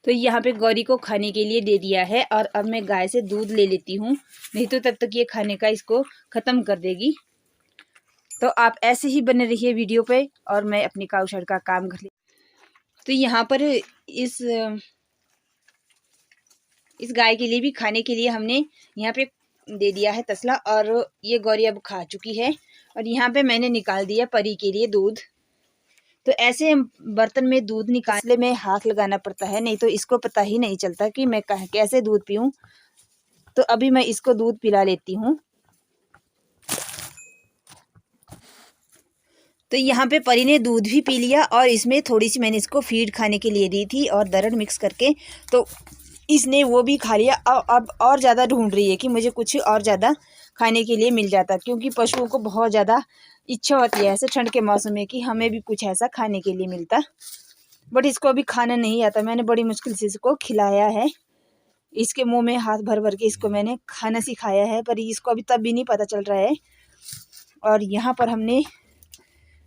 तो यहाँ पे गौरी को खाने के लिए दे दिया है और अब मैं गाय से दूध ले लेती हूँ, नहीं तो तब तक ये खाने का इसको ख़त्म कर देगी। तो आप ऐसे ही बने रहिए वीडियो पे और मैं अपनी काऊ शेड का काम कर ली। तो यहाँ पर इस गाय के लिए भी खाने के लिए हमने यहाँ पे दे दिया है तसला और ये गौरी अब खा चुकी है। और यहाँ पे मैंने निकाल दिया परी के लिए दूध। तो ऐसे बर्तन में दूध निकालने में हाथ लगाना पड़ता है, नहीं तो इसको पता ही नहीं चलता कि मैं कैसे दूध पीऊँ। तो अभी मैं इसको दूध पिला लेती हूँ। तो यहाँ पे परी ने दूध भी पी लिया और इसमें थोड़ी सी मैंने इसको फीड खाने के लिए दी थी और दरड़ मिक्स करके, तो इसने वो भी खा लिया। अब और ज़्यादा ढूंढ रही है कि मुझे कुछ और ज़्यादा खाने के लिए मिल जाता, क्योंकि पशुओं को बहुत ज़्यादा इच्छा होती है ऐसे ठंड के मौसम में कि हमें भी कुछ ऐसा खाने के लिए मिलता। बट इसको अभी खाना नहीं आता। मैंने बड़ी मुश्किल से इसको खिलाया है, इसके मुंह में हाथ भर भर के इसको मैंने खाना सिखाया है, पर इसको अभी तब भी नहीं पता चल रहा है। और यहाँ पर हमने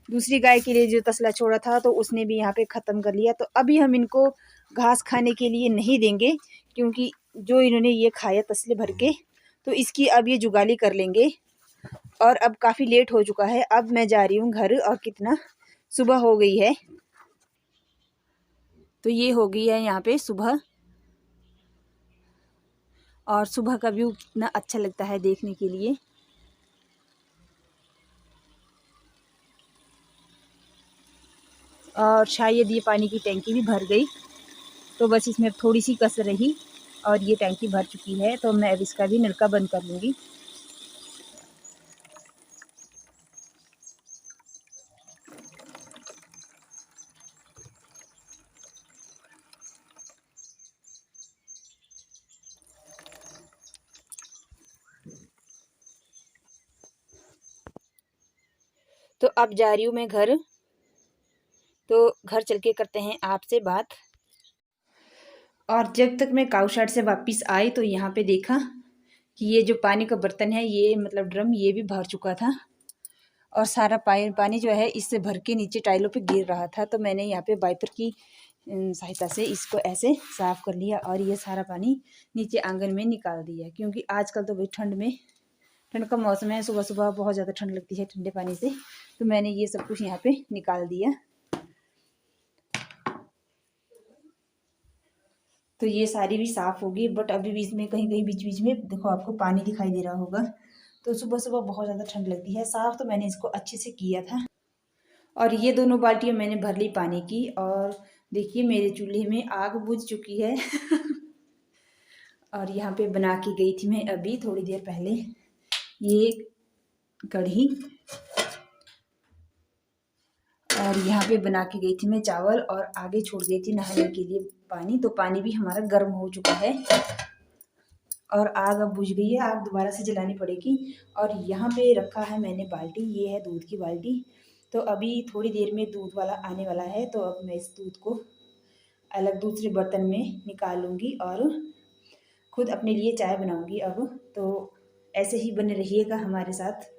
दूसरी गाय के लिए जो तसला छोड़ा था तो उसने भी यहाँ पे ख़त्म कर लिया। तो अभी हम इनको घास खाने के लिए नहीं देंगे, क्योंकि जो इन्होंने ये खाया तसले भर के, तो इसकी अब ये जुगाली कर लेंगे। और अब काफ़ी लेट हो चुका है, अब मैं जा रही हूँ घर। और कितना सुबह हो गई है, तो ये हो गई है यहाँ पे सुबह। और सुबह का व्यू कितना अच्छा लगता है देखने के लिए। और शायद ये पानी की टैंकी भी भर गई, तो बस इसमें थोड़ी सी कसर रही और ये टैंकी भर चुकी है। तो मैं अब इसका भी नलका बंद कर लूँगी। तो अब जा रही हूँ मैं घर। तो घर चल के करते हैं आपसे बात। और जब तक मैं काउशाट से वापस आई तो यहाँ पे देखा कि ये जो पानी का बर्तन है, ये मतलब ड्रम, ये भी भर चुका था। और सारा पानी जो है इससे भर के नीचे टाइलों पे गिर रहा था। तो मैंने यहाँ पे वाइपर की सहायता से इसको ऐसे साफ़ कर लिया और ये सारा पानी नीचे आंगन में निकाल दिया। क्योंकि आजकल तो भाई ठंड का मौसम है, सुबह सुबह बहुत ज़्यादा ठंड लगती है ठंडे पानी से। तो मैंने ये सब कुछ यहाँ पे निकाल दिया। तो ये सारी भी साफ़ होगी। बट अभी भी इसमें कहीं कहीं बीच बीच में देखो आपको पानी दिखाई दे रहा होगा। तो सुबह सुबह बहुत ज़्यादा ठंड लगती है। साफ़ तो मैंने इसको अच्छे से किया था। और ये दोनों बाल्टियाँ मैंने भर ली पानी की। और देखिए मेरे चूल्हे में आग बुझ चुकी है। और यहाँ पे बना के गई थी मैं अभी थोड़ी देर पहले ये कढ़ी। और यहाँ पे बना के गई थी मैं चावल और आगे छोड़ गई थी नहाने के लिए पानी। तो पानी भी हमारा गर्म हो चुका है और आग अब बुझ गई है। आग दोबारा से जलानी पड़ेगी। और यहाँ पे रखा है मैंने बाल्टी, ये है दूध की बाल्टी। तो अभी थोड़ी देर में दूध वाला आने वाला है। तो अब मैं इस दूध को अलग दूसरे बर्तन में निकालूंगी और खुद अपने लिए चाय बनाऊंगी अब। तो ऐसे ही बने रहिएगा हमारे साथ।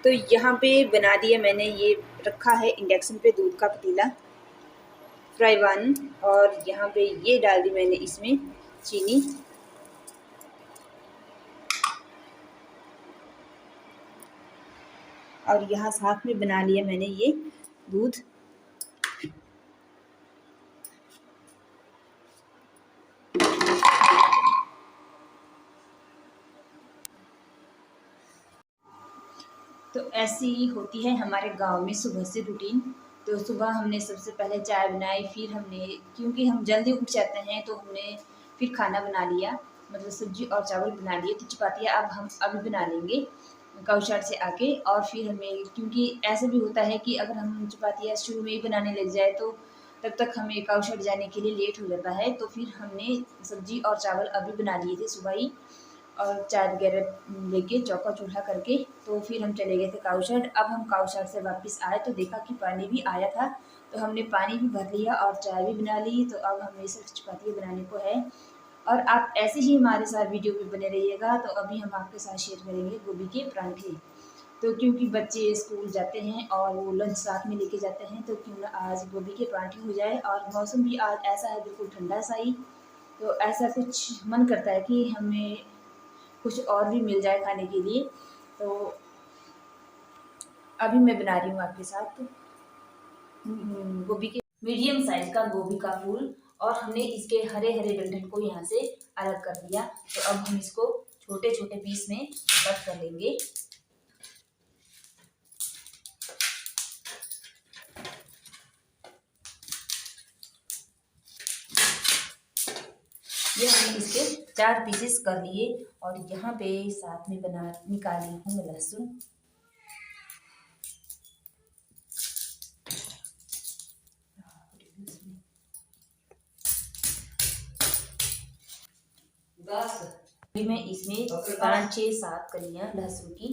तो यहाँ पे बना दिया मैंने, ये रखा है इंडक्शन पे दूध का पतीला फ्राई वन। और यहाँ पे ये डाल दी मैंने इसमें चीनी। और यहाँ साथ में बना लिया मैंने ये दूध। तो ऐसी ही होती है हमारे गांव में सुबह से रूटीन। तो सुबह हमने सबसे पहले चाय बनाई, फिर हमने, क्योंकि हम जल्दी उठ जाते हैं तो हमने फिर खाना बना लिया, मतलब सब्जी और चावल बना लिए। तो चपातियाँ अब हम अभी बना लेंगे काउशाट से आके। और फिर हमें, क्योंकि ऐसे भी होता है कि अगर हम चपातियाँ शुरू में ही बनाने लग जाए तो तब तक हमें काउशाट जाने के लिए लेट हो जाता है। तो फिर हमने सब्जी और चावल अभी बना लिए थे सुबह ही, और चाय वगैरह लेके चौका चूल्हा करके तो फिर हम चले गए थे काउशाट। अब हम काउशाट से वापस आए तो देखा कि पानी भी आया था। तो हमने पानी भी भर लिया और चाय भी बना ली। तो अब हमें सिर्फ चपाती बनाने को है। और आप ऐसे ही हमारे साथ वीडियो में बने रहिएगा। तो अभी हम आपके साथ शेयर करेंगे गोभी के परांठे। तो क्योंकि बच्चे स्कूल जाते हैं और वो लंच साथ में लेके जाते हैं, तो क्यों ना आज गोभी के पराठे हो जाए। और मौसम भी आज ऐसा है बिल्कुल ठंडा सा ही, तो ऐसा कुछ मन करता है कि हमें कुछ और भी मिल जाए खाने के लिए। तो अभी मैं बना रही हूँ आपके साथ गोभी के मीडियम साइज का गोभी का फूल, और हमने इसके हरे हरे डंठल को यहाँ से अलग कर दिया। तो अब हम इसको छोटे छोटे पीस में कट कर लेंगे। ये हमने इसके 4 पीसेस कर लिए, और यहाँ पे साथ में बना निकाली हूँ मैं लहसुन। मैं इसमें 5 6 7 कलियां लहसुन की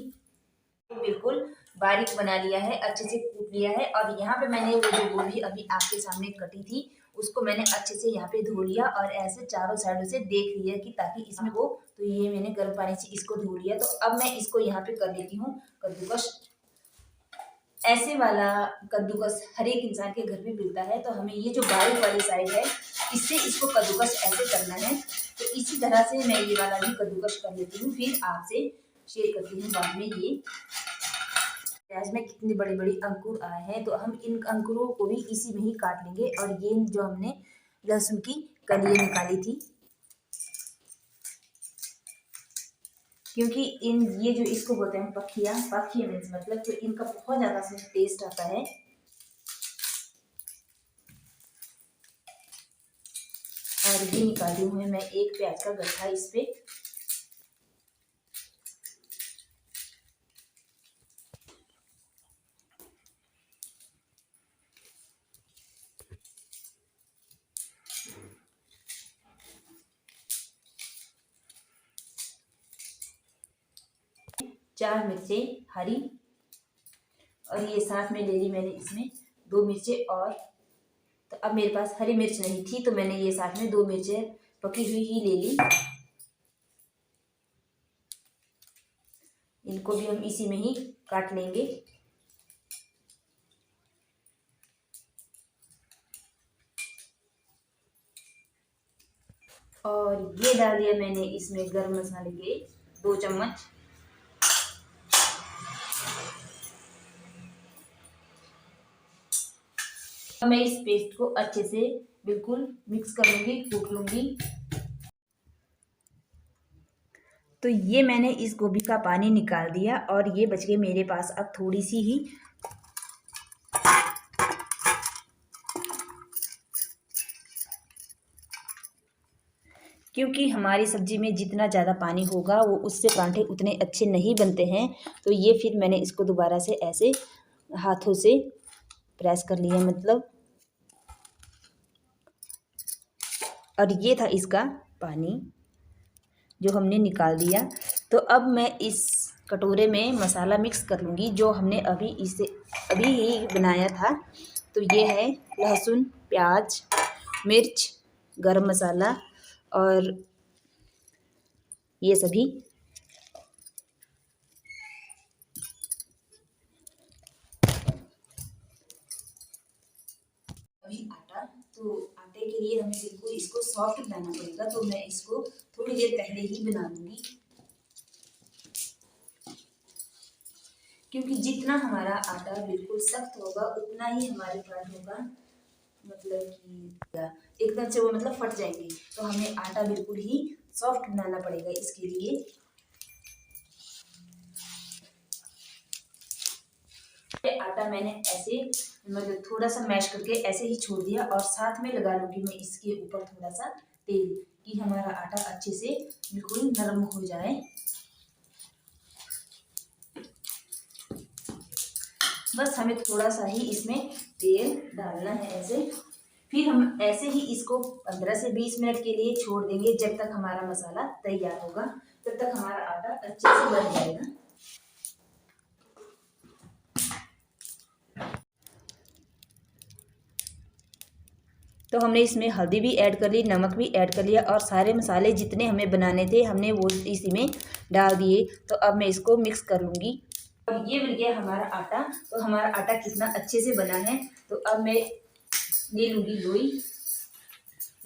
बिल्कुल बारीक बना लिया है, अच्छे से कूट लिया है। और यहाँ पे मैंने वो जो गोभी अभी आपके सामने कटी थी उसको मैंने अच्छे से यहाँ पे धो लिया, और ऐसे चारों साइडों से देख लिया कि ताकि इसमें वो, तो ये मैंने गर्म पानी से इसको धो लिया। तो अब मैं इसको यहाँ पे कर लेती हूँ कद्दूकस। ऐसे वाला कद्दूकस हर एक इंसान के घर में मिलता है, तो हमें ये जो बारीक वाली साइड है इससे इसको कद्दूकस ऐसे करना है। तो इसी तरह से मैं ये वाला भी कद्दूकस कर लेती हूँ, फिर आपसे शेयर करती हूँ बाद में। ये प्याज में कितने बड़े बड़े अंकुर आए हैं, तो हम इन अंकुरों को भी इसी में ही काट लेंगे। और ये जो हमने लहसुन की कलियां निकाली थी, क्योंकि इन ये जो इसको बोलते हैं पखिया मीन्स मतलब, तो इनका बहुत ज़्यादा टेस्ट आता है। और ये निकाली हूँ मैं एक प्याज का गट्ठा इस पे। चार मिर्चें हरी, और ये साथ में ले ली मैंने इसमें 2 मिर्चें। और तो अब मेरे पास हरी मिर्च नहीं थी, तो मैंने ये साथ में 2 मिर्चें पकी हुई ही ले ली। इनको भी हम इसी में ही काट लेंगे। और ये डाल दिया मैंने इसमें गरम मसाले के 2 चम्मच। मैं इस पेस्ट को अच्छे से बिल्कुल मिक्स कर लूँगी, कूट लूँगी। तो ये मैंने इस गोभी का पानी निकाल दिया, और ये बच गई मेरे पास अब थोड़ी सी ही। क्योंकि हमारी सब्जी में जितना ज़्यादा पानी होगा वो उससे पराठे उतने अच्छे नहीं बनते हैं। तो ये फिर मैंने इसको दोबारा से ऐसे हाथों से प्रेस कर लिया मतलब, और ये था इसका पानी जो हमने निकाल दिया। तो अब मैं इस कटोरे में मसाला मिक्स कर लूँगी जो हमने अभी ही बनाया था। तो ये है लहसुन, प्याज, मिर्च, गरम मसाला और ये सभी। अभी आटा, तो आटे के लिए हमें बिल्कुल इसको सॉफ्ट बनाना पड़ेगा, तो मैं इसको थोड़ी देर पहले ही बना लूँगी। क्योंकि जितना हमारा आटा बिल्कुल सख्त होगा उतना ही हमारे पराठों का मतलब कि एकदम से वो मतलब फट जाएंगे। तो हमें आटा बिल्कुल ही सॉफ्ट बनाना पड़ेगा इसके लिए। आटा मैंने ऐसे मतलब थोड़ा सा मैश करके ऐसे ही छोड़ दिया, और साथ में लगा लूँगी मैं इसके ऊपर थोड़ा सा तेल, कि हमारा आटा अच्छे से बिल्कुल नरम हो जाए। बस हमें थोड़ा सा ही इसमें तेल डालना है ऐसे। फिर हम ऐसे ही इसको 15 से 20 मिनट के लिए छोड़ देंगे, जब तक हमारा मसाला तैयार होगा तब तक हमारा आटा अच्छे से बन जाएगा। तो हमने इसमें हल्दी भी ऐड कर ली, नमक भी ऐड कर लिया, और सारे मसाले जितने हमें बनाने थे हमने वो इसी में डाल दिए। तो अब मैं इसको मिक्स कर लूँगी। और ये बन गया हमारा आटा। तो हमारा आटा कितना अच्छे से बना है। तो अब मैं ले लूँगी लोई।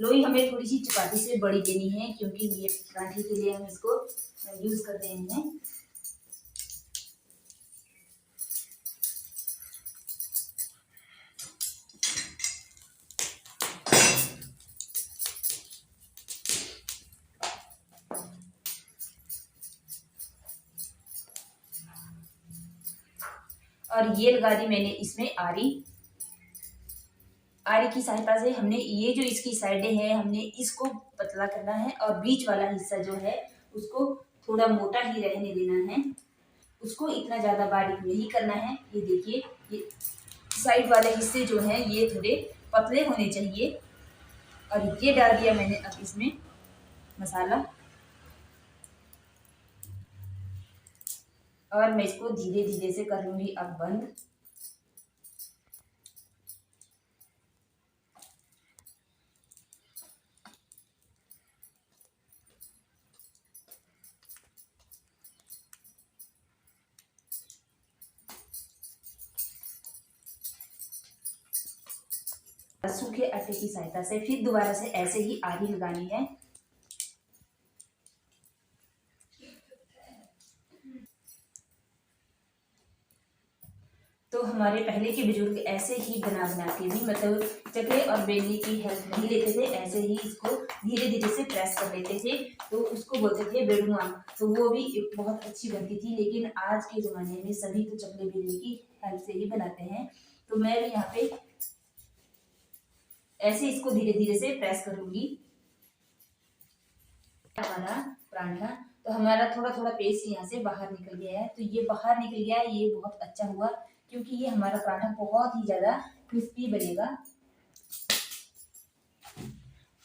लोई हमें थोड़ी सी चपाती से बड़ी लेनी है, क्योंकि ये पराठे के लिए हम इसको यूज़ कर रहे हैं। और ये लगा दी मैंने इसमें आरी। आरी की सहायता से हमने ये जो इसकी साइडें हैं, हमने इसको पतला करना है और बीच वाला हिस्सा जो है उसको थोड़ा मोटा ही रहने देना है। उसको इतना ज़्यादा बारीक नहीं करना है। ये देखिए, ये साइड वाले हिस्से जो हैं ये थोड़े पतले होने चाहिए। और ये डाल दिया मैंने अब इसमें मसाला। और मैं इसको धीरे धीरे से कर लूँगी अब बंद। सूखे आटे की सहायता से फिर दोबारा से ऐसे ही आरी लगानी है। तो हमारे पहले के बुजुर्ग ऐसे ही बना बना के भी, मतलब चकले और बेलने की हेल्प नहीं लेते थे, ऐसे ही इसको धीरे धीरे से प्रेस कर लेते थे। तो उसको बोलते थे बेड़ुआ। तो वो भी बहुत अच्छी बनती थी। लेकिन आज के ज़माने में सभी तो चकले बेलने की हेल्प से ही बनाते हैं। तो मैं भी यहाँ पे ऐसे इसको धीरे धीरे से प्रेस करूँगी। हमारा पराठा, तो हमारा थोड़ा थोड़ा पेस्ट यहाँ से बाहर निकल गया है। तो ये बाहर निकल गया है, ये बहुत अच्छा हुआ, क्योंकि ये हमारा पराठा बहुत ही ज़्यादा क्रिस्पी बनेगा।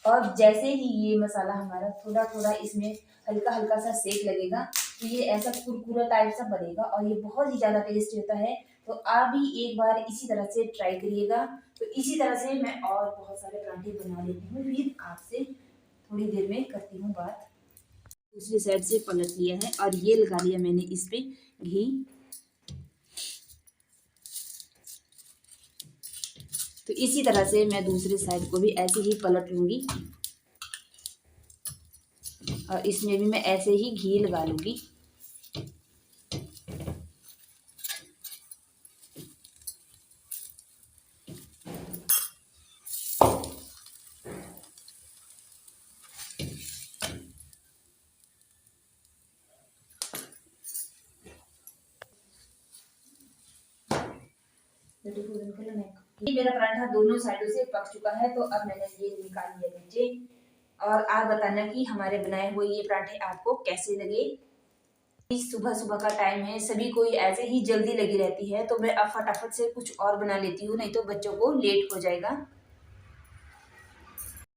और जैसे ही ये मसाला हमारा थोड़ा थोड़ा इसमें हल्का हल्का सा सेक लगेगा, तो ये ऐसा कुरकुरा टाइप सा बनेगा और ये बहुत ही ज़्यादा टेस्टी होता है। तो आप भी एक बार इसी तरह से ट्राई करिएगा। तो इसी तरह से मैं और बहुत सारे पराठे बना लेती हूँ, फिर आपसे थोड़ी देर में करती हूँ बात। दूसरी साइड से पलट लिया है और ये लगा लिया मैंने इस पे घी। तो इसी तरह से मैं दूसरी साइड को भी ऐसे ही पलट लूँगी और इसमें भी मैं ऐसे ही घी लगा लूँगी। ये मेरा पराठा दोनों साइडों से पक चुका है। तो अब मैंने ये निकाल लिया नीचे। और आप बताना कि हमारे बनाए हुए ये पराठे आपको कैसे लगे। सुबह सुबह का टाइम है, सभी कोई ऐसे ही जल्दी लगी रहती है, तो मैं अब फटाफट से कुछ और बना लेती हूँ, नहीं तो बच्चों को लेट हो जाएगा।